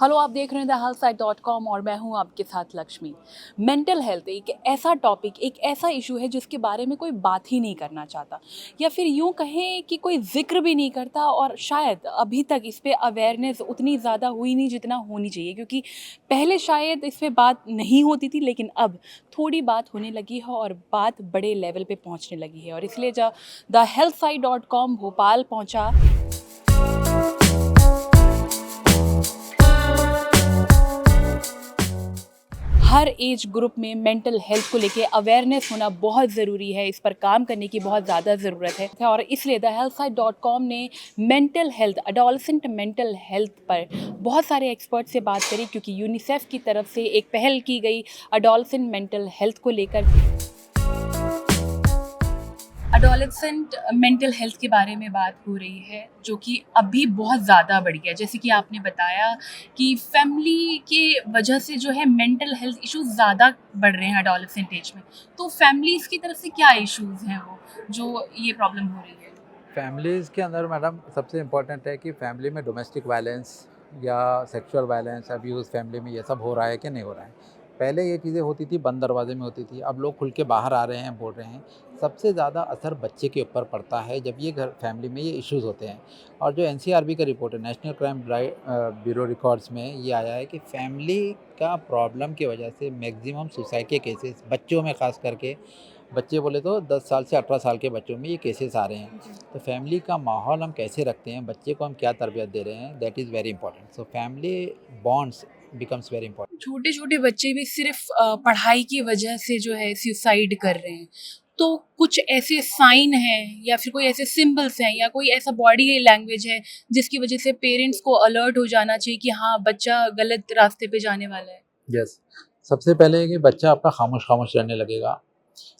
Hello, आप देख रहे हैं thehealthsite.com और मैं हूं आपके साथ लक्ष्मी। मेंटल हेल्थ एक ऐसा टॉपिक, एक ऐसा इशू है जिसके बारे में कोई बात ही नहीं करना चाहता, या फिर यूं कहें कि कोई जिक्र भी नहीं करता। और शायद अभी तक इस पे अवेयरनेस उतनी ज़्यादा हुई नहीं जितना होनी चाहिए, क्योंकि पहले शायद इस पे बात नहीं होती थी, लेकिन अब थोड़ी बात होने लगी है और बात बड़े लेवल पे पहुंचने लगी है। और इसलिए जब thehealthsite.com भोपाल पहुंचा, हर एज ग्रुप में मेंटल हेल्थ को लेके अवेयरनेस होना बहुत ज़रूरी है, इस पर काम करने की बहुत ज़्यादा ज़रूरत है। और इसलिए thehealthsite.com ने mental health, adolescent mental health पर बहुत सारे एक्सपर्ट से बात करी, क्योंकि यूनिसेफ की तरफ से एक पहल की गई एडोलसेंट मेंटल हेल्थ को लेकर। एडोलसेंट मेंटल हेल्थ के बारे में बात हो रही है, जो कि अभी बहुत ज़्यादा बढ़ गया। जैसे कि आपने बताया कि फैमिली के वजह से जो है मेंटल हेल्थ इश्यूज ज़्यादा बढ़ रहे हैं एडोलसेंट एज में। तो फैमिलीज़ की तरफ से क्या इश्यूज हैं वो जो ये प्रॉब्लम हो रही है? फैमिलीज़ के अंदर मैडम सबसे इम्पोर्टेंट है कि फैमिली में डोमेस्टिक वायलेंस या सेक्सुअल वायलेंस, अब्यूज़ फैमिली में ये सब हो रहा है कि नहीं हो रहा है। पहले ये चीज़ें होती थी बंद दरवाजे में होती थी, अब लोग खुल के बाहर आ रहे हैं, बोल रहे हैं। सबसे ज़्यादा असर बच्चे के ऊपर पड़ता है जब ये घर फैमिली में ये इश्यूज़ होते हैं। और जो एनसीआरबी का रिपोर्ट है, नेशनल क्राइम ब्यूरो रिकॉर्ड्स में ये आया है कि फैमिली का प्रॉब्लम की वजह से मैक्सिमम सुसाइड के केसेस बच्चों में ख़ास करके, बच्चे बोले तो 10 साल से 18 साल के बच्चों में ये केसेस आ रहे हैं। तो फैमिली का माहौल हम कैसे रखते हैं, बच्चे को हम क्या तरबियत दे रहे हैं, that is very important. So family bonds becomes very important. छोटे छोटे बच्चे भी सिर्फ पढ़ाई की वजह से जो है सुसाइड कर रहे हैं। तो कुछ ऐसे साइन हैं या फिर कोई ऐसे सिंबल्स हैं या कोई ऐसा बॉडी लैंग्वेज है जिसकी वजह से पेरेंट्स को अलर्ट हो जाना चाहिए कि हाँ, बच्चा गलत रास्ते पे जाने वाला है? यस, सबसे पहले है कि बच्चा आपका खामोश खामोश रहने लगेगा।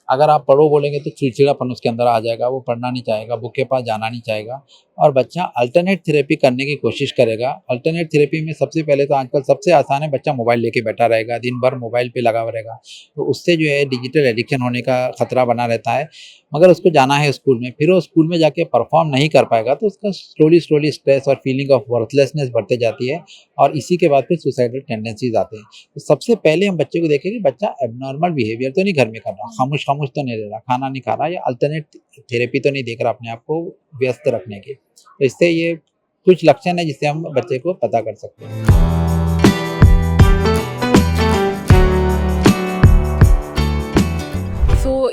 अगर आप पढ़ो बोलेंगे तो चिड़चिड़ापन उसके अंदर आ जाएगा, वो पढ़ना नहीं चाहेगा, बुक के पास जाना नहीं चाहेगा और बच्चा अल्टरनेट थेरेपी करने की कोशिश करेगा। अल्टरनेट थेरेपी में सबसे पहले तो आजकल सबसे आसान है, बच्चा मोबाइल लेके बैठा रहेगा, दिन भर मोबाइल पे लगा हुआ रहेगा, तो उससे जो है डिजिटल एडिक्शन होने का खतरा बना रहता है। मगर उसको जाना है स्कूल में, फिर वो स्कूल में जाके परफॉर्म नहीं कर पाएगा तो उसका स्लोली स्ट्रेस और फीलिंग ऑफ वर्थलेसनेस बढ़ते जाती है और इसी के बाद फिर सुसाइडल टेंडेंसीज आते हैं। तो सबसे पहले हम बच्चे को देखें कि बच्चा एबनॉर्मल बिहेवियर तो नहीं घर में कर रहा, खामोश खामोश तो नहीं रह रहा, खाना नहीं खा रहा या अल्टरनेट थेरेपी तो नहीं देख रहा अपने आप को व्यस्त रखने के। तो इससे ये कुछ लक्षण है जिससे हम बच्चे को पता कर सकते हैं।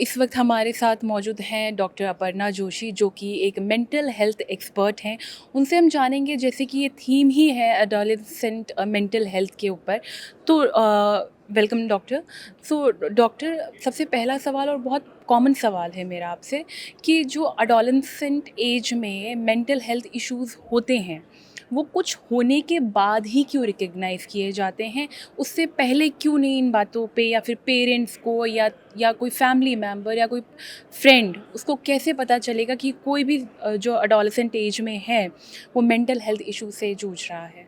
इस वक्त हमारे साथ मौजूद हैं डॉक्टर अपर्णा जोशी, जो कि एक मेंटल हेल्थ एक्सपर्ट हैं। उनसे हम जानेंगे, जैसे कि ये थीम ही है एडोलेसेंट मेंटल हेल्थ के ऊपर। तो वेलकम डॉक्टर। सो डॉक्टर, सबसे पहला सवाल और बहुत कॉमन सवाल है मेरा आपसे कि जो एडोलेसेंट एज में मेंटल हेल्थ इश्यूज़ होते हैं, वो कुछ होने के बाद ही क्यों रिकग्नाइज़ किए जाते हैं? उससे पहले क्यों नहीं इन बातों पे, या फिर पेरेंट्स को या कोई फैमिली मेम्बर या कोई फ्रेंड, उसको कैसे पता चलेगा कि कोई भी जो एडोलेसेंट एज में है वो मेंटल हेल्थ इशू से जूझ रहा है?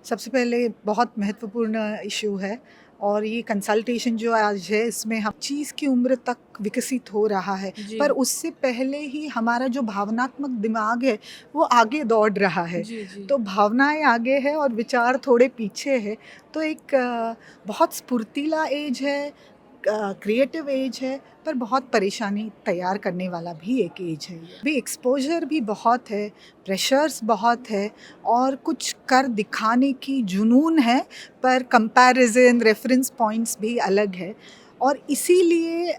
सबसे पहले बहुत महत्वपूर्ण इश्यू है और ये कंसल्टेशन जो आज है इसमें हम चीज़ की उम्र तक विकसित हो रहा है, जी। पर उससे पहले ही हमारा जो भावनात्मक दिमाग है वो आगे दौड़ रहा है। जी, जी। तो भावनाएं आगे है और विचार थोड़े पीछे है। तो एक बहुत स्फूर्तिला एज है, क्रिएटिव एज है, पर बहुत परेशानी तैयार करने वाला भी एक एज है। भी एक्सपोजर भी बहुत है, प्रेशर्स बहुत है और कुछ कर दिखाने की जुनून है, पर कंपैरिजन रेफरेंस पॉइंट्स भी अलग है। और इसीलिए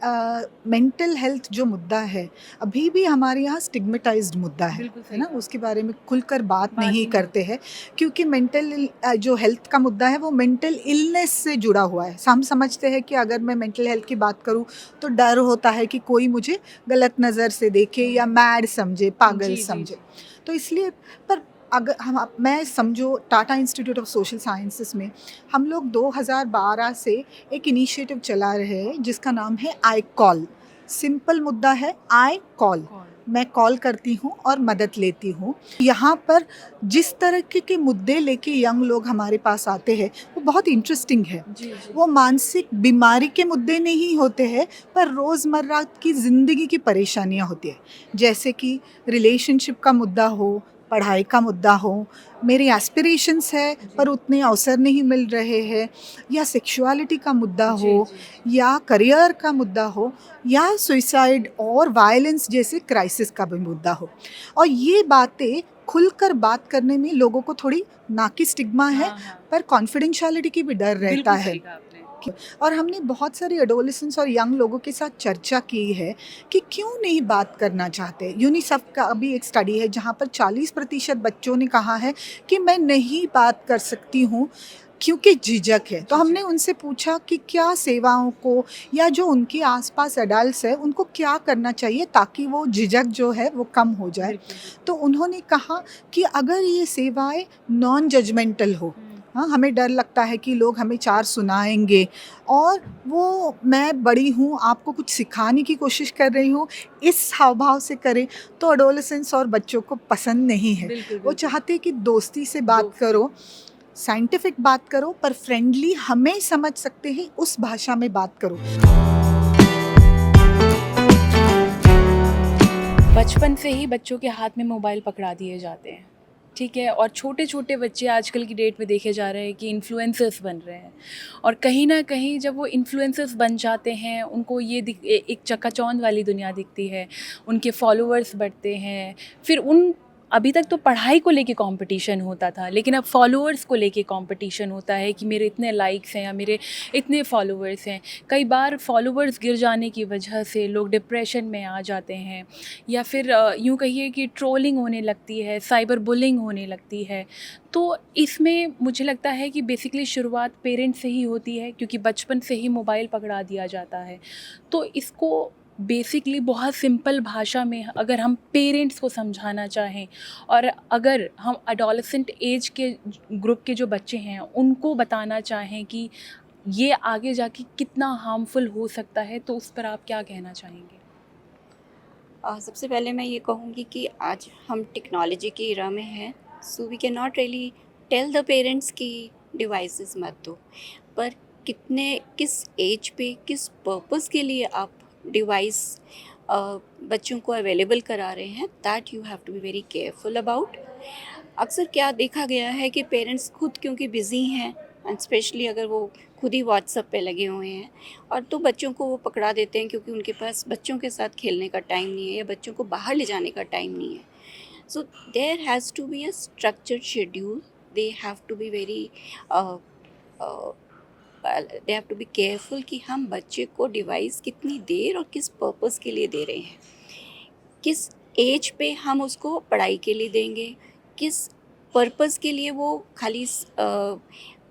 मेंटल हेल्थ जो मुद्दा है अभी भी हमारे यहाँ स्टिग्मेटाइज्ड मुद्दा है बिल्कुल सही है ना, कहा। उसके बारे में खुलकर बात बात नहीं नहीं करते हैं, क्योंकि मेंटल जो हेल्थ का मुद्दा है वो मेंटल इलनेस से जुड़ा हुआ है। हम समझते हैं कि अगर मैं मेंटल हेल्थ की बात करूँ तो डर होता है कि कोई मुझे गलत नज़र से देखे या मैड समझे, पागल जी, जी, समझे। जी। तो इसलिए, पर अगर मैं समझो Tata institute of social sciences में हम लोग 2012 से एक इनिशिएटिव चला रहे हैं जिसका नाम है आई कॉल। सिंपल मुद्दा है, आई कॉल, मैं कॉल करती हूँ और मदद लेती हूँ। यहाँ पर जिस तरह के मुद्दे लेके यंग लोग हमारे पास आते हैं वो बहुत इंटरेस्टिंग है। जी, जी। वो मानसिक बीमारी के मुद्दे नहीं होते हैं, पर रोज़मर्रा की ज़िंदगी की परेशानियाँ होती है, जैसे कि रिलेशनशिप का मुद्दा हो, पढ़ाई का मुद्दा हो, मेरी एस्पिरेशंस है पर उतने अवसर नहीं मिल रहे हैं, या सेक्सुअलिटी का मुद्दा हो, या करियर का मुद्दा हो, या सुसाइड और वायलेंस जैसे क्राइसिस का भी मुद्दा हो। और ये बातें खुलकर बात करने में लोगों को थोड़ी ना कि स्टिग्मा है, हाँ, हाँ। पर कॉन्फिडेंशियलिटी की भी डर रहता बिल्कुल है। सही कहा आपने। और हमने बहुत सारे एडोलेसेंट्स और यंग लोगों के साथ चर्चा की है कि क्यों नहीं बात करना चाहते। यूनिसेफ का अभी एक स्टडी है जहाँ पर 40% बच्चों ने कहा है कि मैं नहीं बात कर सकती हूँ क्योंकि झिझक है। तो हमने उनसे पूछा कि क्या सेवाओं को या जो उनके आसपास एडल्ट्स है उनको क्या करना चाहिए ताकि वो झिझक जो है वो कम हो जाए। बिल्कुल, बिल्कुल। तो उन्होंने कहा कि अगर ये सेवाएं नॉन जजमेंटल हो, हाँ, हमें डर लगता है कि लोग हमें 4 सुनाएँगे और वो मैं बड़ी हूँ, आपको कुछ सिखाने की कोशिश कर रही हूँ, इस हाव-भाव से करें, तो एडोलेसेंट्स और बच्चों को पसंद नहीं है। बिल्कुल, वो बिल्कुल। चाहते हैं कि दोस्ती से बात दोस्ती। करो, साइंटिफिक बात करो, पर फ्रेंडली हमें समझ सकते हैं उस भाषा में बात करो। बचपन से ही बच्चों के हाथ में मोबाइल पकड़ा दिए जाते हैं, ठीक है? और छोटे-छोटे बच्चे आजकल की डेट में देखे जा रहे हैं कि इन्फ्लुएंसर्स बन रहे हैं। और कहीं न कहीं जब वो इन्फ्लुएंसर्स बन जाते हैं, उनको ये एक चकाचौंध वाली दुनिया दिखती है, उनके फॉलोअर्स बढ़ते हैं, फिर उन अभी तक तो पढ़ाई को लेके कॉम्पिटिशन होता था, लेकिन अब फॉलोअर्स को लेके कॉम्पिटिशन होता है कि मेरे इतने लाइक्स हैं या मेरे इतने फॉलोअर्स हैं। कई बार फॉलोअर्स गिर जाने की वजह से लोग डिप्रेशन में आ जाते हैं, या फिर यूँ कहिए कि ट्रोलिंग होने लगती है, साइबर बुलिंग होने लगती है। तो इसमें मुझे लगता है कि बेसिकली शुरुआत पेरेंट्स से ही होती है, क्योंकि बचपन से ही मोबाइल पकड़ा दिया जाता है। तो इसको बेसिकली बहुत सिंपल भाषा में अगर हम पेरेंट्स को समझाना चाहें, और अगर हम एडोलेसेंट एज के ग्रुप के जो बच्चे हैं उनको बताना चाहें कि ये आगे जाके कितना हार्मफुल हो सकता है, तो उस पर आप क्या कहना चाहेंगे? सबसे पहले मैं ये कहूँगी कि आज हम टेक्नोलॉजी की एरा में हैं, so we can not really tell the parents कि डिवाइसेस मत दो, पर किस एज पे किस पर्पस के लिए आप डिवाइस बच्चों को अवेलेबल करा रहे हैं, that you have to be very careful about. अक्सर क्या देखा गया है कि पेरेंट्स खुद क्योंकि बिज़ी हैं, एंड स्पेशली अगर वो खुद ही व्हाट्सएप पे लगे हुए हैं, और तो बच्चों को वो पकड़ा देते हैं क्योंकि उनके पास बच्चों के साथ खेलने का टाइम नहीं है या बच्चों को बाहर ले जाने का टाइम नहीं है। So there has to be a structured schedule, they have to be very they have to be careful कि हम बच्चे को डिवाइस कितनी देर और किस पर्पस के लिए दे रहे हैं, किस एज पे हम उसको पढ़ाई के लिए देंगे, किस पर्पस के लिए वो खाली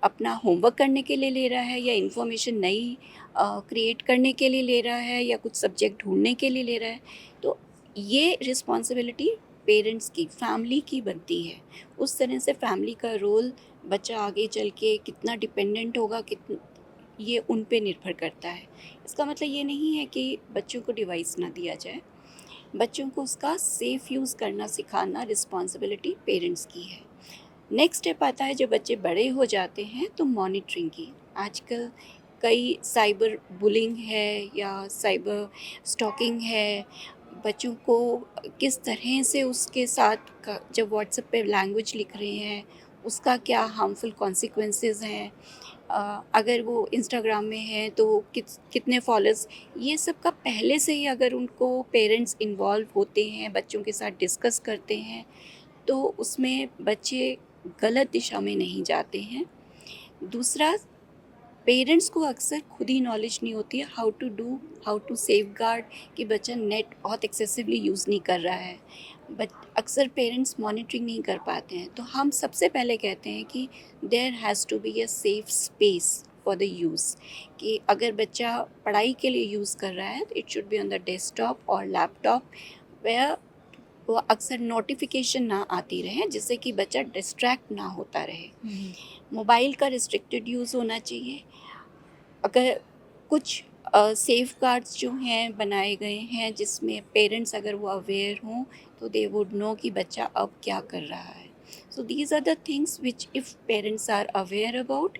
अपना होमवर्क करने के लिए ले रहा है, या इन्फॉर्मेशन नई क्रिएट करने के लिए ले रहा है, या कुछ सब्जेक्ट ढूंढने के लिए ले रहा है। तो ये रिस्पॉन्सिबिलिटी पेरेंट्स की, फैमिली की बनती है। उस तरह से फैमिली का रोल बच्चा आगे चल के कितना डिपेंडेंट होगा, ये उन पे निर्भर करता है। इसका मतलब ये नहीं है कि बच्चों को डिवाइस ना दिया जाए, बच्चों को उसका सेफ़ यूज़ करना सिखाना रिस्पॉन्सिबिलिटी पेरेंट्स की है। नेक्स्ट स्टेप आता है जब बच्चे बड़े हो जाते हैं तो मॉनिटरिंग की। आजकल कई साइबर बुलिंग है या साइबर स्टॉकिंग है, बच्चों को किस तरह से उसके साथ जब व्हाट्सएप पे लैंग्वेज लिख रहे हैं उसका क्या हार्मफुल कॉन्सिक्वेंसेस हैं, अगर वो इंस्टाग्राम में है तो कितने फॉलोअर्स, ये सब का पहले से ही अगर उनको पेरेंट्स इन्वॉल्व होते हैं, बच्चों के साथ डिस्कस करते हैं, तो उसमें बच्चे गलत दिशा में नहीं जाते हैं। दूसरा, पेरेंट्स को अक्सर खुद ही नॉलेज नहीं होती है हाउ टू सेफगार्ड कि बच्चा नेट बहुत एक्सेसिवली यूज़ नहीं कर रहा है, बट अक्सर पेरेंट्स मॉनिटरिंग नहीं कर पाते हैं। तो हम सबसे पहले कहते हैं कि there has to be a safe space for the use, कि अगर बच्चा पढ़ाई के लिए यूज़ कर रहा है तो it should be on the desktop और लैपटॉप, वेयर वो अक्सर नोटिफिकेशन ना आती रहे जिससे कि बच्चा डिस्ट्रैक्ट ना होता रहे। मोबाइल का रिस्ट्रिक्टेड यूज़ होना चाहिए। अगर कुछ सेफ गार्ड्स जो हैं बनाए गए हैं जिसमें पेरेंट्स अगर वो अवेयर हों तो दे वुड नो कि बच्चा अब क्या कर रहा है। So these are the things which if parents are aware about,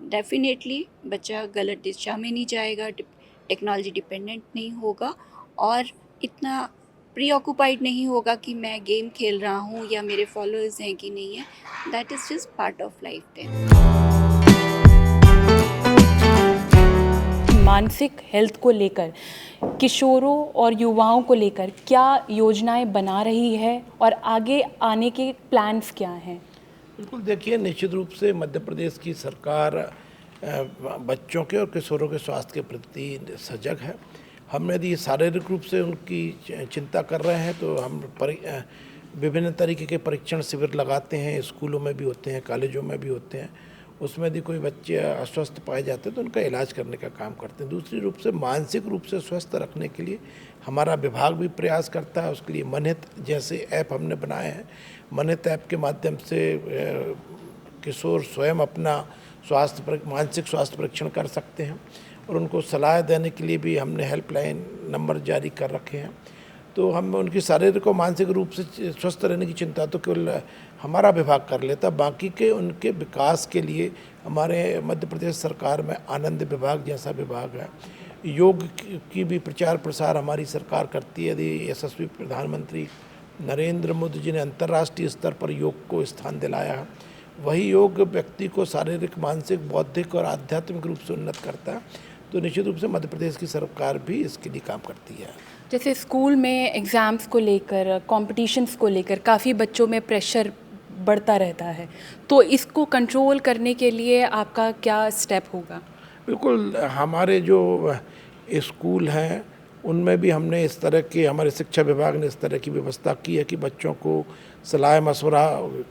definitely बच्चा गलत दिशा में नहीं जाएगा, टेक्नोलॉजी डिपेंडेंट नहीं होगा, और इतना प्रीऑक्युपाइड नहीं होगा कि मैं गेम खेल रहा हूँ या मेरे फॉलोअर्स हैं कि नहीं है. That is just part of life then. मानसिक हेल्थ को लेकर किशोरों और युवाओं को लेकर क्या योजनाएं बना रही है और आगे आने के प्लान्स क्या हैं? बिल्कुल, देखिए, निश्चित रूप से मध्य प्रदेश की सरकार बच्चों के और किशोरों के स्वास्थ्य के प्रति सजग है. हम यदि शारीरिक रूप से उनकी चिंता कर रहे हैं तो हम विभिन्न तरीके के परीक्षण शिविर लगाते हैं. स्कूलों में भी होते हैं, कॉलेजों में भी होते हैं. उसमें यदि कोई बच्चे अस्वस्थ पाए जाते हैं तो उनका इलाज करने का काम करते हैं. दूसरी रूप से मानसिक रूप से स्वस्थ रखने के लिए हमारा विभाग भी प्रयास करता है. उसके लिए मनहित जैसे ऐप हमने बनाए हैं. मनहित ऐप के माध्यम से किशोर स्वयं अपना मानसिक स्वास्थ्य परीक्षण कर सकते हैं और उनको सलाह देने के लिए भी हमने हेल्पलाइन नंबर जारी कर रखे हैं. तो हम उनकी शारीरिक और मानसिक रूप से स्वस्थ रहने की चिंता तो केवल हमारा विभाग कर लेता. बाकी के उनके विकास के लिए हमारे मध्य प्रदेश सरकार में आनंद विभाग जैसा विभाग है. योग की भी प्रचार प्रसार हमारी सरकार करती है. यदि यशस्वी प्रधानमंत्री नरेंद्र मोदी जी ने अंतर्राष्ट्रीय स्तर पर योग को स्थान दिलाया है, वही योग व्यक्ति को शारीरिक, मानसिक, बौद्धिक और आध्यात्मिक रूप से उन्नत करता है. तो निश्चित रूप से मध्य प्रदेश की सरकार भी इसके लिए काम करती है. जैसे स्कूल में एग्ज़ाम्स को लेकर, कॉम्पिटिशन्स को लेकर काफ़ी बच्चों में प्रेशर बढ़ता रहता है, तो इसको कंट्रोल करने के लिए आपका क्या स्टेप होगा? बिल्कुल, हमारे जो स्कूल हैं उनमें भी हमने इस तरह के, हमारे शिक्षा विभाग ने इस तरह की व्यवस्था की है कि बच्चों को सलाह मशवरा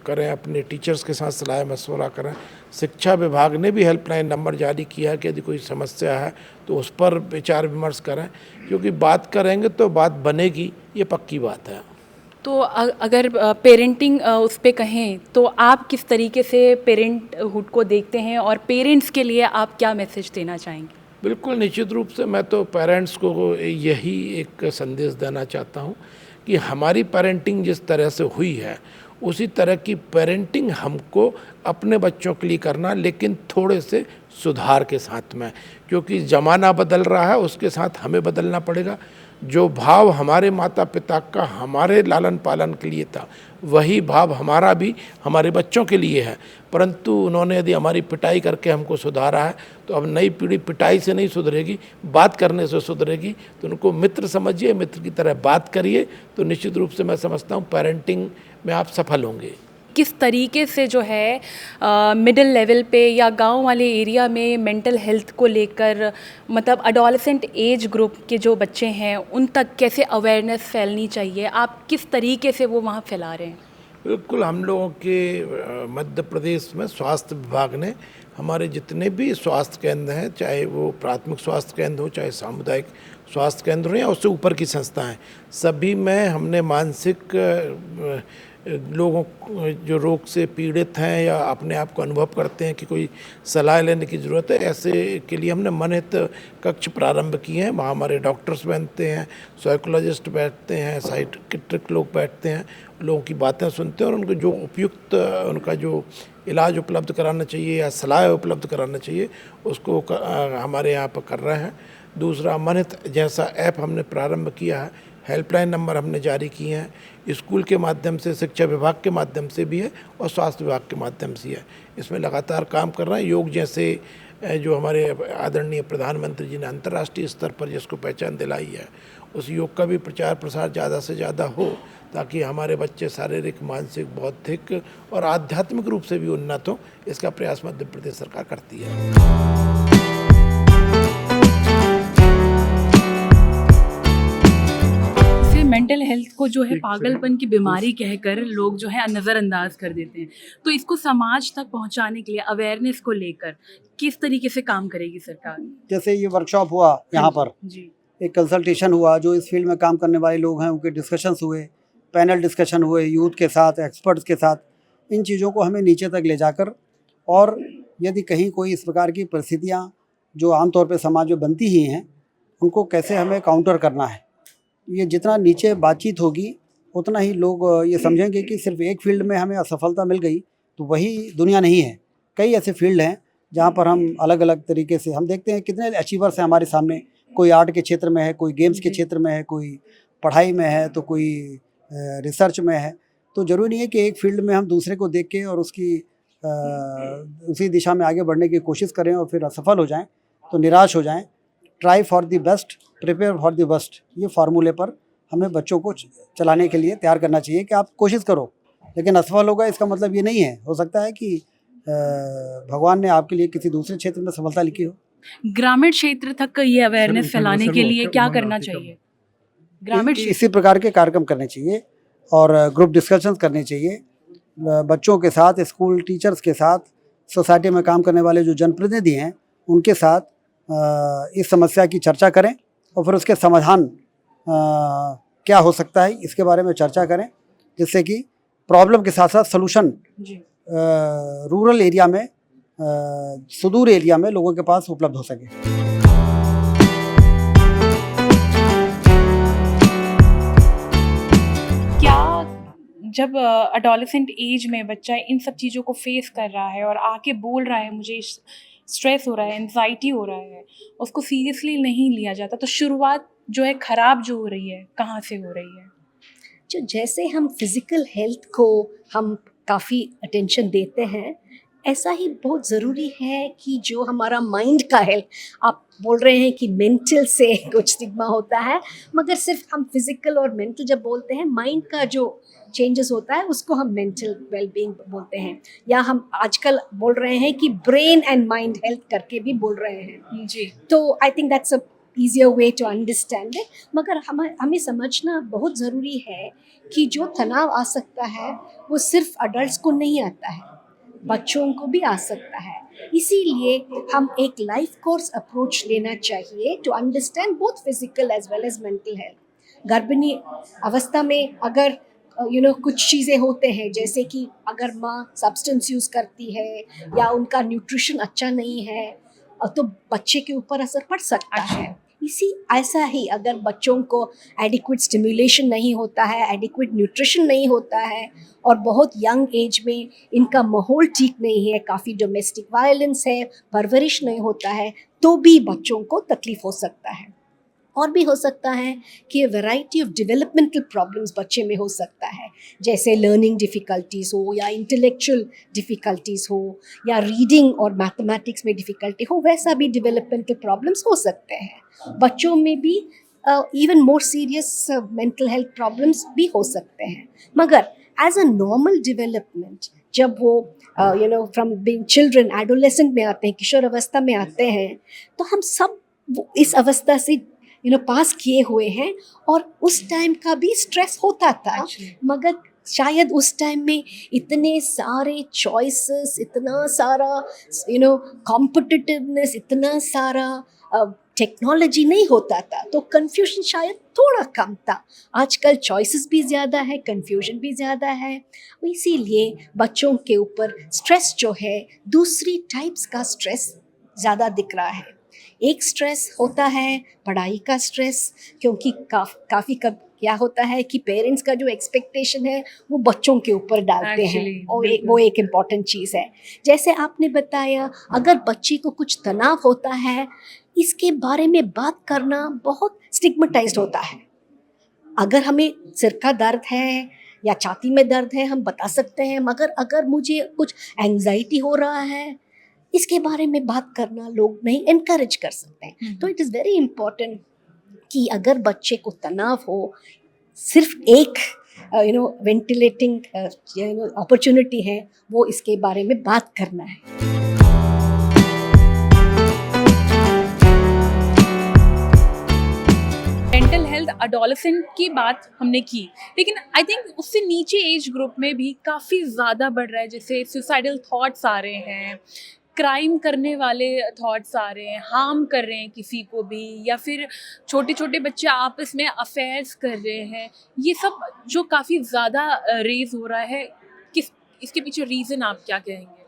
करें, अपने टीचर्स के साथ सलाह मशवरा करें. शिक्षा विभाग ने भी हेल्पलाइन नंबर जारी किया है कि यदि कोई समस्या है तो उस पर विचार विमर्श करें, क्योंकि बात करेंगे तो बात बनेगी, ये पक्की बात है. तो अगर पेरेंटिंग उस पे कहें तो आप किस तरीके से पेरेंटहुड को देखते हैं और पेरेंट्स के लिए आप क्या मैसेज देना चाहेंगे? बिल्कुल, निश्चित रूप से मैं तो पेरेंट्स को यही एक संदेश देना चाहता हूँ कि हमारी पेरेंटिंग जिस तरह से हुई है उसी तरह की पेरेंटिंग हमको अपने बच्चों के लिए करना, लेकिन थोड़े से सुधार के साथ में, क्योंकि ज़माना बदल रहा है, उसके साथ हमें बदलना पड़ेगा. जो भाव हमारे माता पिता का हमारे लालन पालन के लिए था, वही भाव हमारा भी हमारे बच्चों के लिए है. परंतु उन्होंने यदि हमारी पिटाई करके हमको सुधारा है तो अब नई पीढ़ी पिटाई से नहीं सुधरेगी, बात करने से सुधरेगी. तो उनको मित्र समझिए, मित्र की तरह बात करिए, तो निश्चित रूप से मैं समझता हूँ पेरेंटिंग में आप सफल होंगे. किस तरीके से जो है मिडिल लेवल पे या गांव वाले एरिया में मेंटल हेल्थ को लेकर, मतलब अडोलेसेंट एज ग्रुप के जो बच्चे हैं उन तक कैसे अवेयरनेस फैलनी चाहिए, आप किस तरीके से वो वहाँ फैला रहे हैं? बिल्कुल, हम लोगों के मध्य प्रदेश में स्वास्थ्य विभाग ने हमारे जितने भी स्वास्थ्य केंद्र हैं, चाहे वो प्राथमिक स्वास्थ्य केंद्र हो, चाहे सामुदायिक स्वास्थ्य केंद्र हो या उससे ऊपर की संस्थाएं, सभी में हमने मानसिक लोगों जो रोग से पीड़ित हैं या अपने आप को अनुभव करते हैं कि कोई सलाह लेने की ज़रूरत है, ऐसे के लिए हमने मनहित कक्ष प्रारंभ किए हैं. वहाँ हमारे डॉक्टर्स बैठते हैं, साइकोलॉजिस्ट बैठते हैं, साइकियाट्रिक लोग बैठते हैं, लोगों की बातें सुनते हैं और उनको जो उपयुक्त उनका जो इलाज उपलब्ध कराना चाहिए या सलाह उपलब्ध कराना चाहिए उसको हमारे यहाँ पर कर रहे हैं. दूसरा, मनहित जैसा ऐप हमने प्रारंभ किया है. हेल्पलाइन नंबर हमने जारी किए हैं. स्कूल के माध्यम से, शिक्षा विभाग के माध्यम से भी है और स्वास्थ्य विभाग के माध्यम से है. इसमें लगातार काम कर रहे हैं. योग जैसे जो हमारे आदरणीय प्रधानमंत्री जी ने अंतर्राष्ट्रीय स्तर पर जिसको पहचान दिलाई है, उस योग का भी प्रचार प्रसार ज़्यादा से ज़्यादा हो, ताकि हमारे बच्चे शारीरिक, मानसिक, बौद्धिक और आध्यात्मिक रूप से भी उन्नत हों. इसका प्रयास मध्य प्रदेश सरकार करती है. मेंटल हेल्थ को जो है पागलपन की बीमारी कहकर लोग जो है नज़रअंदाज कर देते हैं, तो इसको समाज तक पहुंचाने के लिए अवेयरनेस को लेकर किस तरीके से काम करेगी सरकार? जैसे ये वर्कशॉप हुआ यहाँ पर, जी, एक कंसल्टेशन हुआ, जो इस फील्ड में काम करने वाले लोग हैं उनके डिस्कशंस हुए, पैनल डिस्कशन हुए यूथ के साथ, एक्सपर्ट्स के साथ. इन चीज़ों को हमें नीचे तक ले जाकर, और यदि कहीं कोई इस प्रकार की परिस्थितियाँ जो आमतौर पर समाज में बनती ही हैं, उनको कैसे हमें काउंटर करना है. ये जितना नीचे बातचीत होगी उतना ही लोग ये समझेंगे कि सिर्फ एक फील्ड में हमें असफलता मिल गई तो वही दुनिया नहीं है. कई ऐसे फील्ड हैं जहाँ पर हम अलग अलग तरीके से, हम देखते हैं कितने अचीवर्स हैं हमारे सामने. कोई आर्ट के क्षेत्र में है, कोई गेम्स के क्षेत्र में है, कोई पढ़ाई में है तो कोई रिसर्च में है। तो ज़रूरी नहीं है कि एक फील्ड में हम दूसरे को देख के और उसी दिशा में आगे बढ़ने की कोशिश करें और फिर असफल हो जाएं तो निराश हो जाएं। Try for the best, prepare for the worst, ये फार्मूले पर हमें बच्चों को चलाने के लिए तैयार करना चाहिए कि आप कोशिश करो, लेकिन असफल होगा इसका मतलब ये नहीं है। हो सकता है कि भगवान ने आपके लिए किसी दूसरे क्षेत्र में सफलता लिखी हो। ग्रामीण क्षेत्र तक ये अवेयरनेस फैलाने के लिए क्या करना चाहिए? ग्रामीण इसी प्रकार के कार्यक्रम करने चाहिए और ग्रुप डिस्कशंस करने चाहिए बच्चों के साथ, स्कूल टीचर्स के साथ, सोसाइटी में काम करने वाले जो जनप्रतिनिधि हैं उनके साथ इस समस्या की चर्चा करें और फिर उसके समाधान क्या हो सकता है इसके बारे में चर्चा करें, जिससे कि प्रॉब्लम के साथ साथ सलूशन रूरल एरिया में, सुदूर एरिया में लोगों के पास उपलब्ध हो सके। जब अडोलेसेंट एज में बच्चा इन सब चीज़ों को फेस कर रहा है और आके बोल रहा है मुझे स्ट्रेस हो रहा है, एंजाइटी हो रहा है, उसको सीरियसली नहीं लिया जाता, तो शुरुआत जो है ख़राब जो हो रही है कहाँ से हो रही है? जो जैसे हम फिज़िकल हेल्थ को हम काफ़ी अटेंशन देते हैं, ऐसा ही बहुत ज़रूरी है कि जो हमारा माइंड का हेल्थ, आप बोल रहे हैं कि मेंटल से कुछ स्टिग्मा होता है, मगर सिर्फ हम फिज़िकल और मेंटल जब बोलते हैं, माइंड का जो चेंजेस होता है उसको हम मेंटल वेलबींग बोलते हैं, या हम आजकल बोल रहे हैं कि ब्रेन एंड माइंड हेल्थ करके भी बोल रहे हैं जी। तो I think that's a easier way to understand it. मगर हमें समझना बहुत ज़रूरी है कि जो तनाव आ सकता है वो सिर्फ अडल्ट को नहीं आता है, बच्चों को भी आ सकता है। इसीलिए हम एक लाइफ कोर्स अप्रोच लेना चाहिए to understand both physical as well as mental health. गर्भिणी अवस्था में अगर कुछ चीज़ें होते हैं, जैसे कि अगर माँ सब्सटेंस यूज़ करती है या उनका न्यूट्रिशन अच्छा नहीं है तो बच्चे के ऊपर असर पड़ सकता है। ऐसा ही अगर बच्चों को एडिक्वेट स्टिमुलेशन नहीं होता है, एडिक्वेट न्यूट्रिशन नहीं होता है और बहुत यंग एज में इनका माहौल ठीक नहीं है, काफ़ी डोमेस्टिक वायलेंस है, परवरिश नहीं होता है, तो भी बच्चों को तकलीफ हो सकता है। और भी हो सकता है कि वैरायटी ऑफ डेवलपमेंटल प्रॉब्लम्स बच्चे में हो सकता है, जैसे लर्निंग डिफ़िकल्टीज़ हो या इंटेलेक्चुअल डिफ़िकल्टीज़ हो या रीडिंग और मैथमेटिक्स में डिफ़िकल्टी हो, वैसा भी डेवलपमेंटल प्रॉब्लम्स हो सकते हैं। बच्चों में भी even more serious mental health problems भी हो सकते हैं। मगर एज अ नॉर्मल डेवलपमेंट जब वो फ्रॉम बीइंग चिल्ड्रन एडोलेसेंट में आते हैं, किशोर अवस्था में आते हैं, तो हम सब इस अवस्था से पास किए हुए हैं और उस टाइम का भी स्ट्रेस होता था। मगर शायद उस टाइम में इतने सारे चॉइसेस, इतना सारा कॉम्पिटिटिवनेस, इतना सारा टेक्नोलॉजी नहीं होता था, तो कन्फ्यूजन शायद थोड़ा कम था। आजकल चॉइसेस भी ज़्यादा है, कन्फ्यूजन भी ज़्यादा है, इसीलिए बच्चों के ऊपर स्ट्रेस जो है दूसरी टाइप्स का स्ट्रेस ज़्यादा दिख रहा है। एक स्ट्रेस होता है पढ़ाई का स्ट्रेस, क्योंकि काफ़ी कब क्या होता है कि पेरेंट्स का जो एक्सपेक्टेशन है वो बच्चों के ऊपर डालते हैं और वो एक इम्पॉर्टेंट चीज़ है। जैसे आपने बताया, अगर बच्चे को कुछ तनाव होता है, इसके बारे में बात करना बहुत स्टिग्मेटाइज्ड होता है। अगर हमें सिर का दर्द है या छाती में दर्द है हम बता सकते हैं, मगर अगर मुझे कुछ एंग्जाइटी हो रहा है, इसके बारे में बात करना लोग नहीं एनकरेज कर सकते हैं। तो इट इज़ वेरी इम्पॉर्टेंट कि अगर बच्चे को तनाव हो, सिर्फ एक वेंटिलेटिंग अपॉर्चुनिटी है, वो इसके बारे में बात करना है। मेंटल हेल्थ अडोलेसेंट की बात हमने की, लेकिन आई थिंक उससे नीचे एज ग्रुप में भी काफ़ी ज़्यादा बढ़ रहा है। जैसे सुसाइडल थॉट्स आ रहे हैं, क्राइम करने वाले थॉट्स आ रहे हैं, हार्म कर रहे हैं किसी को भी, या फिर छोटे छोटे बच्चे आपस में अफेयर्स कर रहे हैं। ये सब जो काफ़ी ज़्यादा रेज हो रहा है, इसके पीछे रीज़न आप क्या कहेंगे?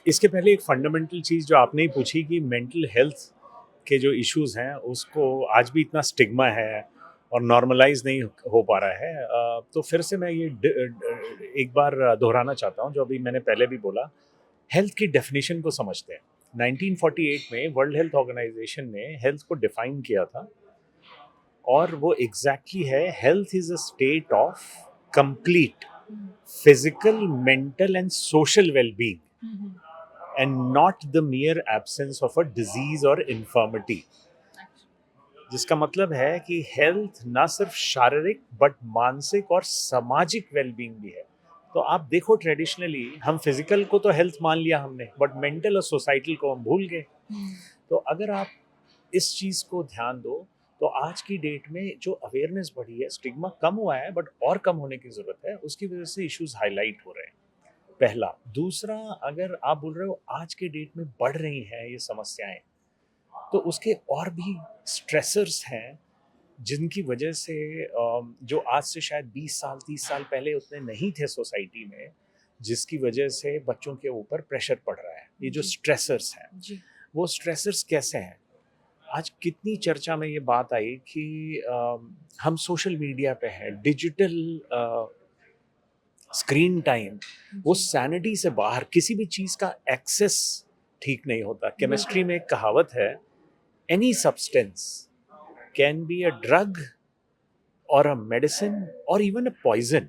इसके पहले एक फंडामेंटल चीज़ जो आपने ही पूछी कि मेंटल हेल्थ के जो इश्यूज़ हैं उसको आज भी इतना स्टिग्मा है और नॉर्मलाइज नहीं हो पा रहा है। तो फिर से मैं ये एक बार दोहराना चाहता हूँ जो अभी मैंने पहले भी बोला, हेल्थ की डेफिनेशन को समझते हैं। 1948 में वर्ल्ड हेल्थ ऑर्गेनाइजेशन ने हेल्थ को डिफाइन किया था और वो एग्जैक्टली है, health is a state of complete physical, mental and social wellbeing and not the मियर absence of a disease और इन्फर्मिटी। जिसका मतलब है कि हेल्थ ना सिर्फ शारीरिक बट मानसिक और सामाजिक वेलबींग भी है। तो आप देखो, ट्रेडिशनली हम फिजिकल को तो हेल्थ मान लिया हमने, बट मेंटल और सोसाइटल को हम भूल गए। तो अगर आप इस चीज़ को ध्यान दो तो आज की डेट में जो अवेयरनेस बढ़ी है, स्टिग्मा कम हुआ है बट और कम होने की ज़रूरत है, उसकी वजह से इश्यूज हाईलाइट हो रहे हैं, पहला। दूसरा, अगर आप बोल रहे हो आज के डेट में बढ़ रही हैं ये समस्याएं, तो उसके और भी स्ट्रेसर्स हैं जिनकी वजह से जो आज से शायद 20 साल 30 साल पहले उतने नहीं थे सोसाइटी में, जिसकी वजह से बच्चों के ऊपर प्रेशर पड़ रहा है। ये जो स्ट्रेसर्स हैं, वो स्ट्रेसर्स कैसे हैं? आज कितनी चर्चा में ये बात आई कि हम सोशल मीडिया पे हैं, डिजिटल स्क्रीन टाइम, वो सैनिटी से बाहर, किसी भी चीज़ का एक्सेस ठीक नहीं होता। केमिस्ट्री में एक कहावत है, any substance can be a drug और अ मेडिसिन और even a poison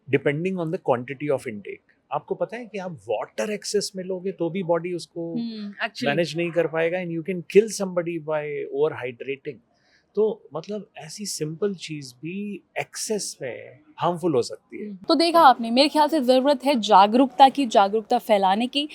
depending on the quantity of intake. आपको पता है कि आप वाटर एक्सेस में लोगे तो भी बॉडी उसको मैनेज नहीं कर पाएगा, and you can kill somebody by overhydrating. तो मतलब ऐसी सिंपल चीज़ भी एक्सेस में हार्मफुल हो सकती है। तो देखा आपने, मेरे ख्याल से ज़रूरत है जागरूकता की, जागरूकता फैलाने की।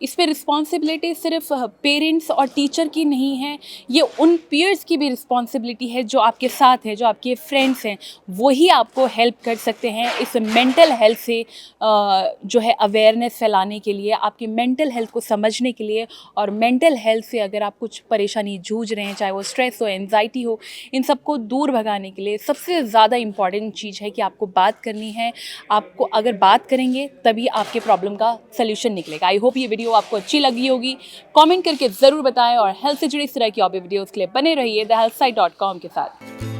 इस पे रिस्पॉन्सिबिलिटी सिर्फ पेरेंट्स और टीचर की नहीं है, ये उन पीयर्स की भी रिस्पॉन्सिबिलिटी है जो आपके साथ हैं, जो आपके फ्रेंड्स हैं। वही आपको हेल्प कर सकते हैं इस मेंटल हेल्थ से जो है अवेयरनेस फैलाने के लिए, आपकी मेंटल हेल्थ को समझने के लिए। और मेंटल हेल्थ से अगर आप कुछ परेशानी जूझ रहे हैं, चाहे वो स्ट्रेस हो, एंजाइटी हो, इन सबको दूर भगाने के लिए सबसे ज़्यादा इम्पॉर्टेंट चीज़ है कि आपको बात करनी है। आपको अगर बात करेंगे तभी आपके प्रॉब्लम का सलूशन निकलेगा। आई होप ये वीडियो आपको अच्छी लगी होगी। कमेंट करके ज़रूर बताएं और हेल्थ से जुड़ी इस तरह की और भी वीडियोज़ के लिए बने रहिए thehealthsite.com के साथ।